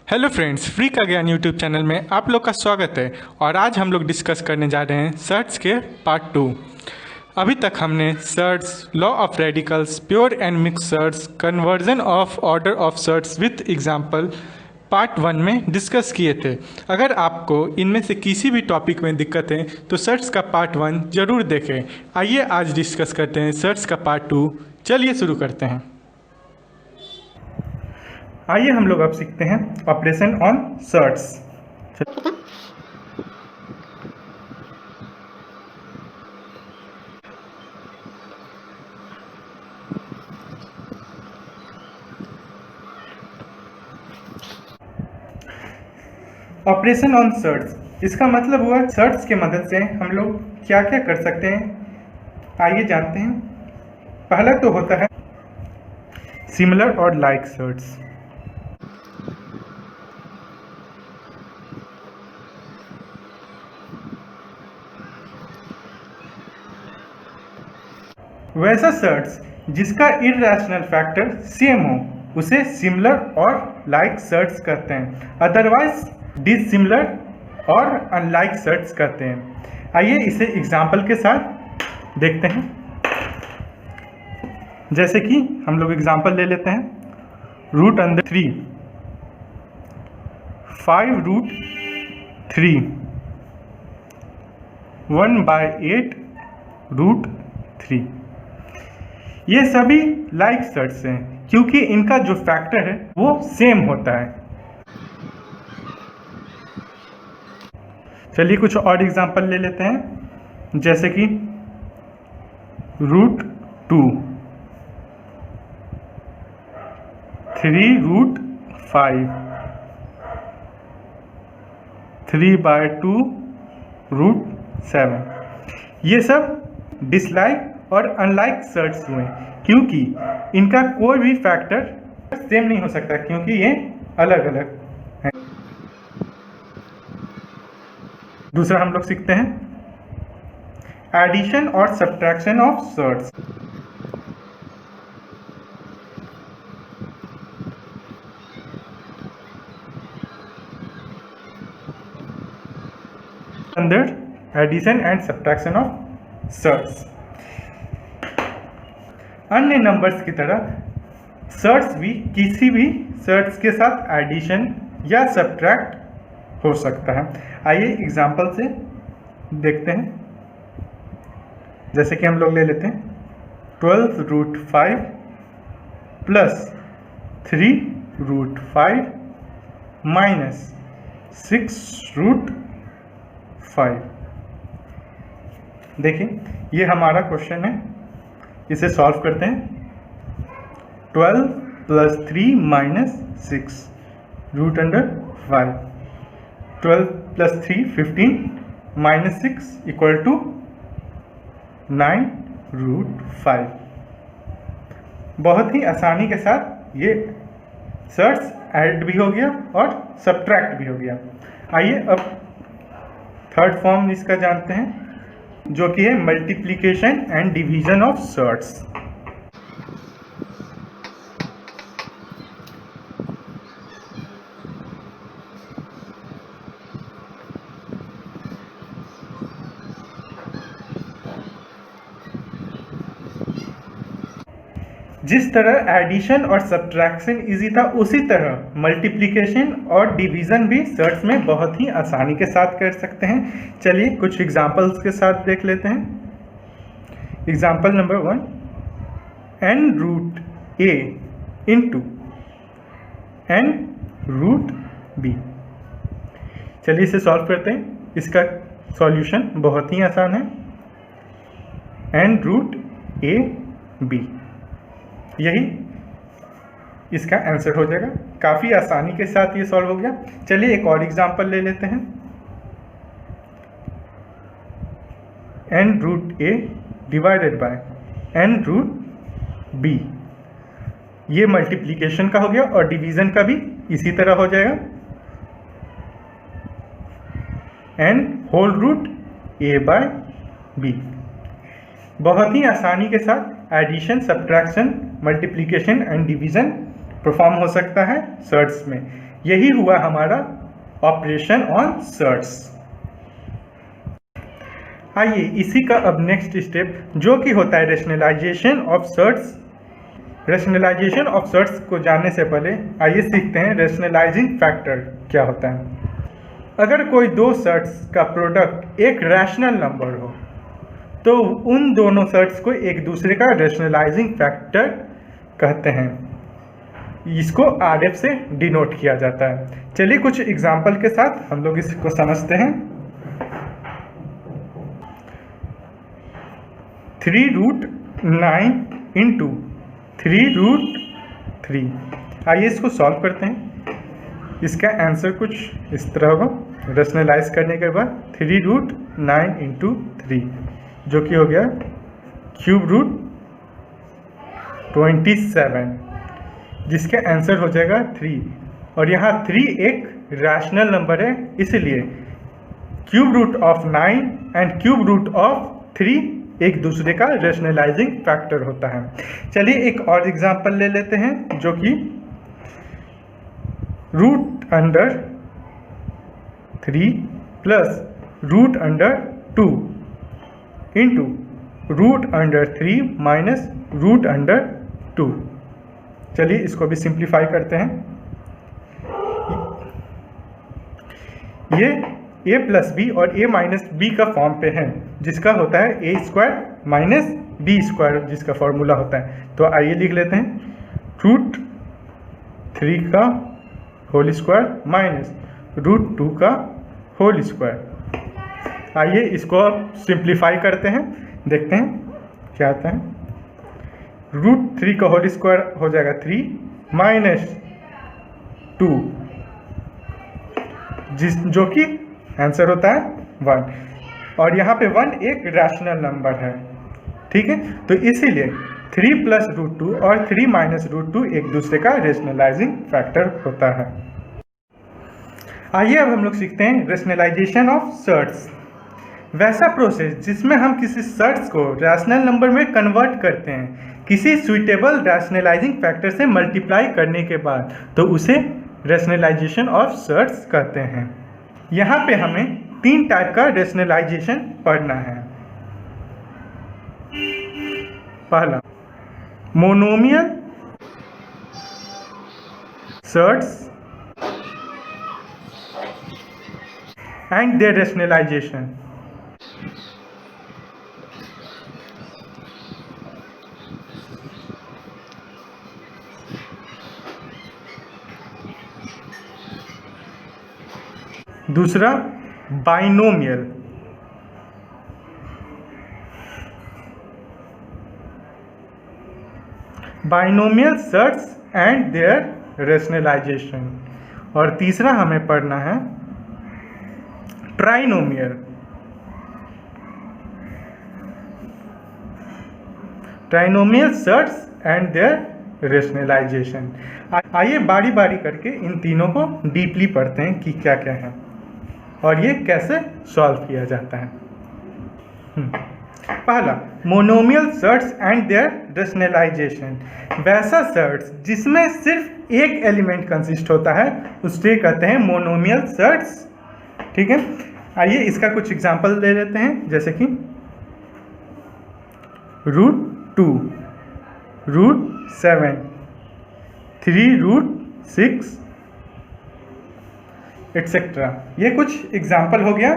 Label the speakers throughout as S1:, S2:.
S1: Hello friends, free का ज्ञान YouTube channel में आप लोग का स्वागत है। और आज हम लोग डिस्कस करने जा रहे हैं सर्ट्स के पार्ट 2। अभी तक हमने surds, law of radicals, pure and mix surds, conversion of order of surds with example part 1 में डिस्कस किए थे। अगर आपको इनमें से किसी भी टॉपिक में दिक्कत है तो सर्ट्स का पार्ट 1 जरूर देखें। आइए आज डिस्कस करते हैं सर्ट्स का पार्ट 2। चलिए शुरू करते हैं। आइए हम लोग अब सीखते हैं operation on surds. Operation on surds, इसका मतलब हुआ सर्ट्स के मदद से हम लोग क्या क्या कर सकते हैं। आइए जानते हैं। पहला तो होता है सिमिलर और लाइक सर्ट्स। वैसा सर्ट्स जिसका इररेशनल फैक्टर सेम हो उसे सिमिलर और लाइक सर्ट्स कहते हैं। अदरवाइज डिसिमिलर और अनलाइक सर्ट्स कहते हैं। आइए इसे एग्जांपल के साथ देखते हैं। जैसे कि हम लोग एग्जांपल ले लेते हैं। Root under 3, 5 root 3, 1/8 root 3। ये सभी लाइक सर्ट्स हैं क्योंकि इनका जो फैक्टर है वो सेम होता है। चलिए कुछ और एग्जांपल ले लेते हैं। जैसे कि रूट 2, 3 रूट 5, 3/2 रूट 7। ये सब डिसलाइक और अनलाइक सर्ट्स हुए क्योंकि इनका कोई भी फैक्टर सेम नहीं हो सकता क्योंकि ये अलग अलग हैं। दूसरा हम लोग सीखते हैं एडिशन और सब्ट्रैक्शन ऑफ सर्ट्स। अंदर addition and subtraction of surds. अन्य नंबर्स की तरह सर्ट्स भी किसी भी सर्ट्स के साथ एडिशन या सब्ट्रैक्ट हो सकता है। आइए एग्जांपल से देखते हैं। जैसे कि हम लोग ले लेते हैं 12 root 5 plus 3 root 5 minus 6 root 5। देखिए ये हमारा क्वेश्चन है, इसे सॉल्व करते हैं। 12 plus 3 minus 6 root under 5। 12 plus 3 15 माइनस 6 इक्वल टू 9 रूट 5। बहुत ही आसानी के साथ ये सर्ट्स ऐड भी हो गया और सब्ट्रैक्ट भी हो गया। आइए अब थर्ड फॉर्म इसका जानते हैं जो कि है multiplication and division of surds. जिस तरह एडिशन और सब्ट्रैक्शन इजी था उसी तरह मल्टीप्लिकेशन और डिवीज़न भी सर्ट्स में बहुत ही आसानी के साथ कर सकते हैं। चलिए कुछ एग्जांपल्स के साथ देख लेते हैं। Example number 1, n root a into n root b। चलिए इसे सॉल्व करते हैं। इसका सॉल्यूशन बहुत ही आसान है, n रूट a b। यही इसका आंसर हो जाएगा। काफ़ी आसानी के साथ ये सॉल्व हो गया। चलिए एक और एग्जांपल ले लेते हैं। n root a divided by n root b। ये मल्टीप्लिकेशन का हो गया और डिवीज़न का भी इसी तरह हो जाएगा। n whole root a by b। बहुत ही आसानी के साथ addition, subtraction, multiplication and division perform हो सकता है सर्ट्स में। यही हुआ हमारा ऑपरेशन ऑन सर्ट्स। आइए इसी का अब नेक्स्ट स्टेप जो कि होता है rationalisation of surds. Rationalisation of surds को जानने से पहले आइए सीखते हैं रेशनलाइजिंग फैक्टर क्या होता है। अगर कोई दो सर्ट्स का प्रोडक्ट एक रैशनल नंबर हो तो उन दोनों सर्ट्स को एक दूसरे का रेशनलाइजिंग फैक्टर कहते हैं। इसको RF से डिनोट किया जाता है। चलिए कुछ एग्जाम्पल के साथ हम लोग इसको समझते हैं। 3√9 इंटू 3√3। आइए इसको सॉल्व करते हैं। इसका आंसर कुछ इस तरह होगा। रेशनलाइज करने के बाद 3√9 इंटू 3 जो कि हो गया क्यूब रूट 27 जिसका आंसर हो जाएगा 3। और यहाँ 3 एक रैशनल नंबर है, इसलिए cube root of 9 and cube root of 3 एक दूसरे का रेशनलाइजिंग फैक्टर होता है। चलिए एक और एग्जांपल ले लेते हैं जो कि √3 प्लस √2 इंटू √3 माइनस √2। चलिए इसको भी सिंप्लीफाई करते हैं। ये a प्लस बी और a माइनस बी का फॉर्म पे है जिसका होता है a² माइनस b² जिसका फॉर्मूला होता है। तो आइए लिख लेते हैं √3 का होल स्क्वायर माइनस √2 का होल स्क्वायर। आइए इसको अब सिंप्लीफाई करते हैं, देखते हैं क्या आता है। √3 का होल स्क्वायर हो जाएगा 3 माइनस 2 जो कि आंसर होता है 1। और यहाँ पे 1 एक रैशनल नंबर है, ठीक है। तो इसीलिए 3 प्लस √2 और 3 माइनस √2 एक दूसरे का रेशनलाइजिंग फैक्टर होता है। आइए अब हम लोग सीखते हैं रेशनलाइजेशन ऑफ सर्ट्स। वैसा प्रोसेस जिसमें हम किसी सर्ट्स को रैशनल नंबर में कन्वर्ट करते हैं किसी सुइटेबल रैशनलाइजिंग फैक्टर से मल्टीप्लाई करने के बाद, तो उसे रेशनलाइजेशन ऑफ सर्ट्स कहते हैं। यहाँ पे हमें 3 टाइप का रेशनलाइजेशन पढ़ना है। पहला monomial surds and their rationalisation. दूसरा binomial. Binomial surds and their rationalisation. और तीसरा हमें पढ़ना है trinomial. Trinomial surds and their rationalisation. आइए बारी बारी करके इन तीनों को डीपली पढ़ते हैं कि क्या क्या है और ये कैसे सॉल्व किया जाता है। पहला monomial surds and their rationalisation. वैसा सर्ट्स जिसमें सिर्फ एक एलिमेंट कंसिस्ट होता है उसे कहते हैं मोनोमियल सर्ट्स, ठीक है। आइए इसका कुछ एग्जांपल ले लेते हैं, जैसे कि √2, √7, 3√6 एटसेट्रा। ये कुछ एग्जाम्पल हो गया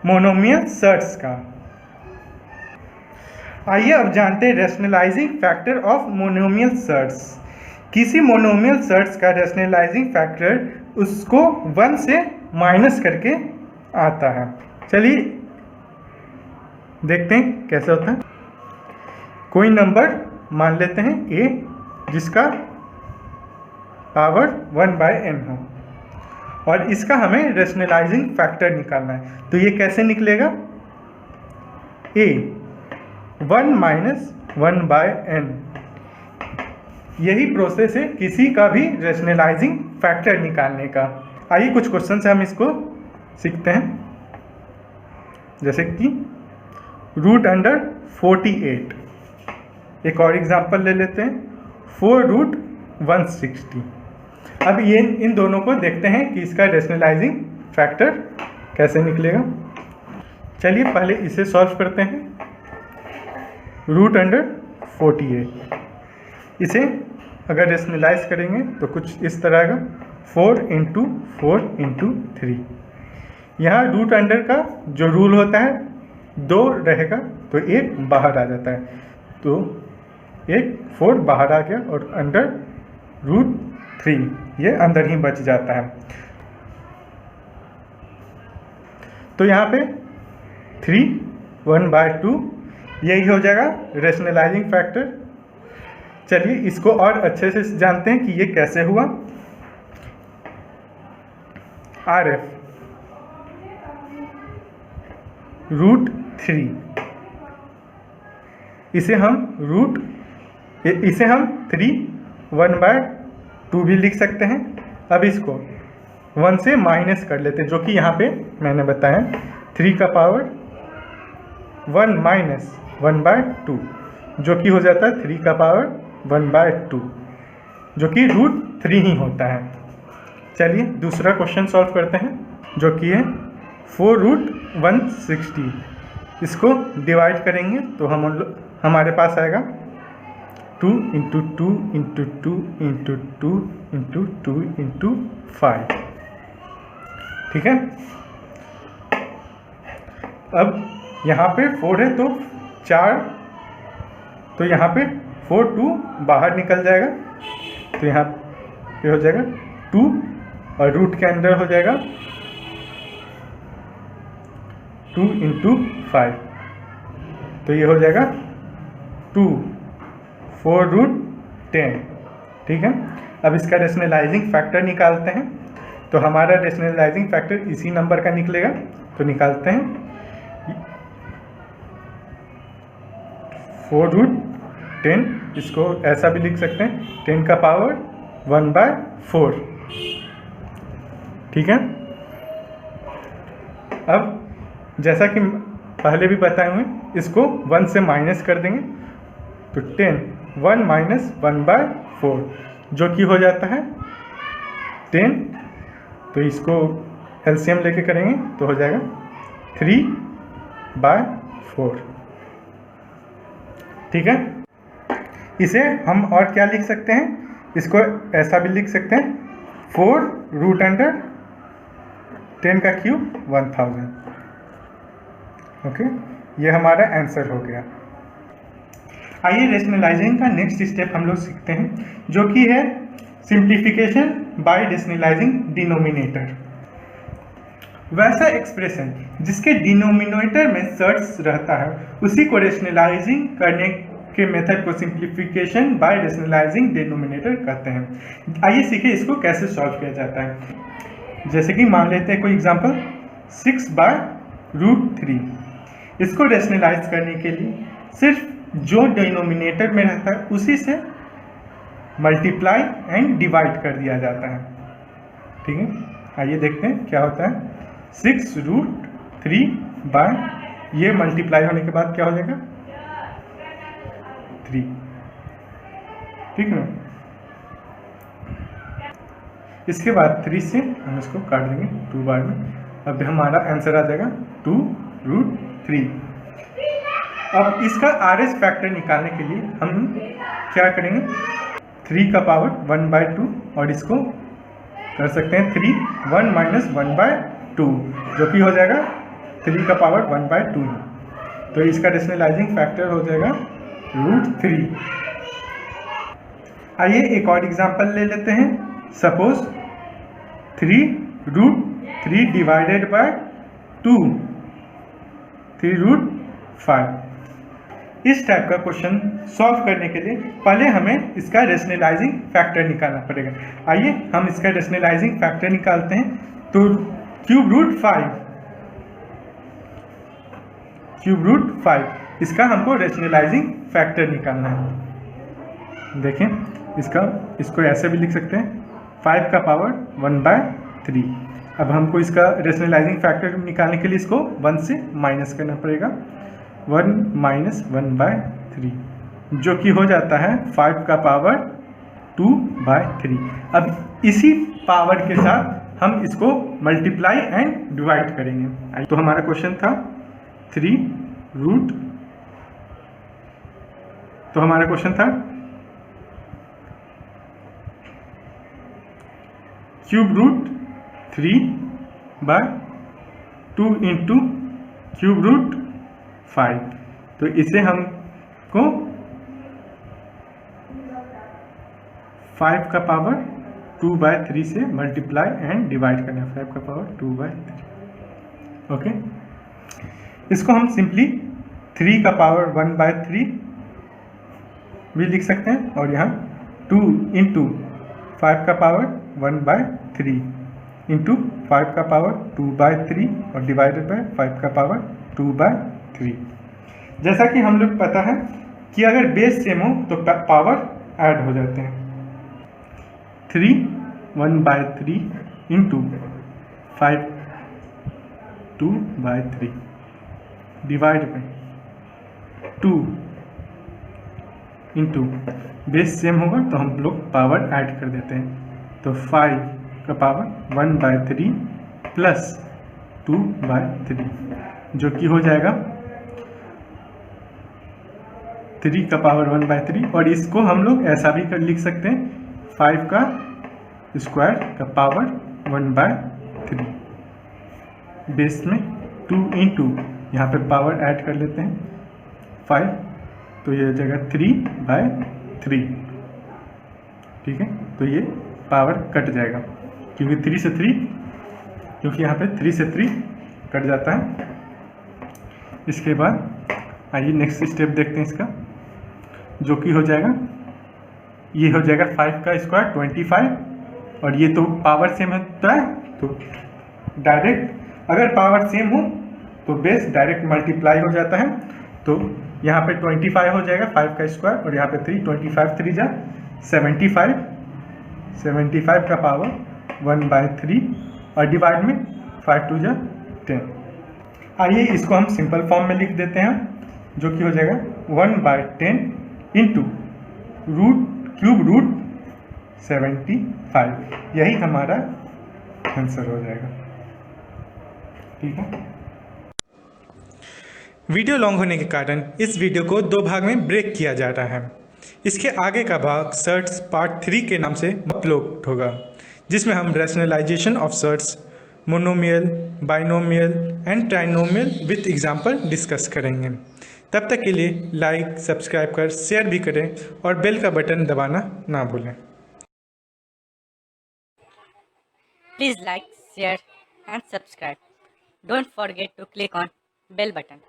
S1: मोनोमियल सर्ट्स का। आइए अब जानते हैं rationalising factor of monomial surds. किसी मोनोमियल सर्ट्स का रेशनलाइजिंग फैक्टर उसको 1 से माइनस करके आता है। चलिए देखते हैं कैसे होता है। कोई नंबर मान लेते हैं a जिसका पावर 1/n हो और इसका हमें रेशनलाइजिंग फैक्टर निकालना है। तो ये कैसे निकलेगा? a 1 minus 1/n। यही प्रोसेस है किसी का भी रेशनलाइजिंग फैक्टर निकालने का। आइए कुछ क्वेश्चन से हम इसको सीखते हैं, जैसे कि √48। एक और एग्जांपल ले लेते हैं 4√160। अब ये इन दोनों को देखते हैं कि इसका रेशनलाइजिंग फैक्टर कैसे निकलेगा। चलिए पहले इसे सॉल्व करते हैं। √48 इसे अगर रेशनलाइज करेंगे तो कुछ इस तरह का 4 × 4 × 3। यहाँ रूट अंडर का जो रूल होता है 2 रहेगा तो 1 बाहर आ जाता है, तो 4 बाहर आ गया और अंडर √3 ये अंदर ही बच जाता है। तो यहाँ पे 3 1/2 यही हो जाएगा रेशनलाइजिंग फैक्टर। चलिए इसको और अच्छे से जानते हैं कि ये कैसे हुआ। RF √3 इसे हम 3 1/2 भी लिख सकते हैं। अब इसको 1 से माइनस कर लेते हैं, जो कि यहाँ पे मैंने बताया 3 का पावर 1 - 1/2 जो कि हो जाता है 3 का पावर 1/2 जो कि √3 ही होता है। चलिए दूसरा क्वेश्चन सॉल्व करते हैं जो कि है 4√160। इसको डिवाइड करेंगे तो हमारे पास आएगा 2 × 2 × 2 × 2 × 2 × 5। ठीक है। अब यहाँ पे 4 है तो 4, तो यहाँ पे 4 2 बाहर निकल जाएगा, तो यहाँ पे हो जाएगा 2 और रूट के अंदर हो जाएगा 2 × 5, तो ये हो जाएगा 2 4√10। ठीक है। अब इसका रेशनलाइजिंग फैक्टर निकालते हैं, तो हमारा रेशनलाइजिंग फैक्टर इसी नंबर का निकलेगा, तो निकालते हैं 4√10। इसको ऐसा भी लिख सकते हैं 10 का पावर 1/4। ठीक है। अब जैसा कि पहले भी बताए हुए इसको 1 से माइनस कर देंगे, तो 10 1 - 1/4 जो कि हो जाता है 10। तो इसको एलसीएम लेके करेंगे तो हो जाएगा 3/4। ठीक है। इसे हम और क्या लिख सकते हैं, इसको ऐसा भी लिख सकते हैं 4√10 का क्यूब 1000। ओके, ये हमारा आंसर हो गया। आइए रेशनलाइजिंग का नेक्स्ट स्टेप हम लोग सीखते हैं जो कि है सिंप्लीफिकेशन बाय रेशनलाइजिंग डिनोमिनेटर। वैसा एक्सप्रेशन जिसके डिनोमिनेटर में सर्ट्स रहता है उसी को रेशनलाइजिंग करने के मेथड को सिंप्लीफिकेशन बाय रेशनलाइजिंग डिनोमिनेटर कहते हैं। आइए सीखें इसको कैसे सॉल्व किया जाता है। जैसे कि मान लेते हैं कोई एग्जांपल 6/√3। इसको रेशनलाइज करने के लिए सिर्फ जो डिनोमिनेटर में रहता है उसी से मल्टीप्लाई एंड डिवाइड कर दिया जाता है। ठीक है। आइए देखते हैं क्या होता है। 6√3 ये मल्टीप्लाई होने के बाद क्या हो जाएगा 3। ठीक है। इसके बाद 3 से हम इसको काट देंगे 2 बार में। अब हमारा आंसर आ जाएगा 2√3। अब इसका RS फैक्टर निकालने के लिए हम क्या करेंगे 3 का पावर 1/2 और इसको कर सकते हैं 3 1 - 1/2 जो कि हो जाएगा 3 का पावर 1/2। तो इसका रेशनलाइजिंग फैक्टर हो जाएगा √3। आइए एक और एग्जांपल ले लेते हैं। Suppose 3√3 divided by 2 3√5। इस टाइप का क्वेश्चन सॉल्व करने के लिए पहले हमें इसका रेशनलाइजिंग फैक्टर निकालना पड़ेगा। आइए हम इसका रेशनलाइजिंग फैक्टर निकालते हैं। तो √5 इसका हमको रेशनलाइजिंग फैक्टर निकालना है। देखें इसको ऐसे भी लिख सकते हैं 5 का पावर 1/3। अब हमको इसका रेशनलाइजिंग फैक्टर निकालने के लिए इसको 1 से माइनस करना पड़ेगा। 1 - 1/3 जो कि हो जाता है 5 का पावर 2/3। अब इसी पावर के साथ हम इसको मल्टीप्लाई एंड डिवाइड करेंगे। तो हमारा क्वेश्चन था 3 रूट, तो हमारा क्वेश्चन था cube root 3/2 into cube root 5। तो इसे हमको 5 का पावर 2/3 से मल्टीप्लाई एंड डिवाइड करना है। 5 का पावर 2/3। ओके, इसको हम सिंपली 3 का पावर 1/3 भी लिख सकते हैं, और यहाँ 2 इंटू 5 का पावर 1/3 इंटू 5 का पावर 2/3 और डिवाइडेड बाय 5 का पावर 2/3। जैसा कि हम लोग पता है कि अगर बेस सेम हो तो पावर ऐड हो जाते हैं। 3 1/3 into 5 2/3 divide by 2 into base same होगा तो हम लोग पावर ऐड कर देते हैं। तो 5 का पावर 1/3 प्लस 2/3 जो कि हो जाएगा 3 का पावर 1/3। और इसको हम लोग ऐसा भी कर लिख सकते हैं 5 का स्क्वायर का पावर 1/3 बेस में 2 इंटू यहाँ पे पावर ऐड कर लेते हैं 5, तो ये हो जाएगा 3/3। ठीक है, तो ये पावर कट जाएगा क्योंकि 3 से 3, क्योंकि यहाँ पे 3 से 3 कट जाता है। इसके बाद आइए नेक्स्ट स्टेप देखते हैं इसका, जो कि हो जाएगा, ये हो जाएगा 5 का स्क्वायर 25, और ये तो पावर सेम होता है तो डायरेक्ट अगर पावर सेम हो तो बेस डायरेक्ट मल्टीप्लाई हो जाता है। तो यहाँ पे 25 हो जाएगा 5 का स्क्वायर, और यहाँ पे 3, 25 3 जा 75 का पावर 1/3 और डिवाइड में 5 2 जा 10। आइए इसको हम सिंपल फॉर्म में लिख देते हैं, जो कि हो जाएगा 1/10 इंटू क्यूब रूट 75। यही हमारा आंसर हो जाएगा। ठीक है, वीडियो लॉन्ग होने के कारण इस वीडियो को 2 भाग में ब्रेक किया जा रहा है। इसके आगे का भाग सर्ट्स पार्ट 3 के नाम से अपलोड होगा, जिसमें हम rationalisation of surds, monomial, binomial and trinomial with example discuss करेंगे। तब तक के लिए लाइक, सब्सक्राइब कर शेयर भी करें और बेल का बटन दबाना ना भूलें।
S2: Please like, share and subscribe. Don't forget to click on bell button.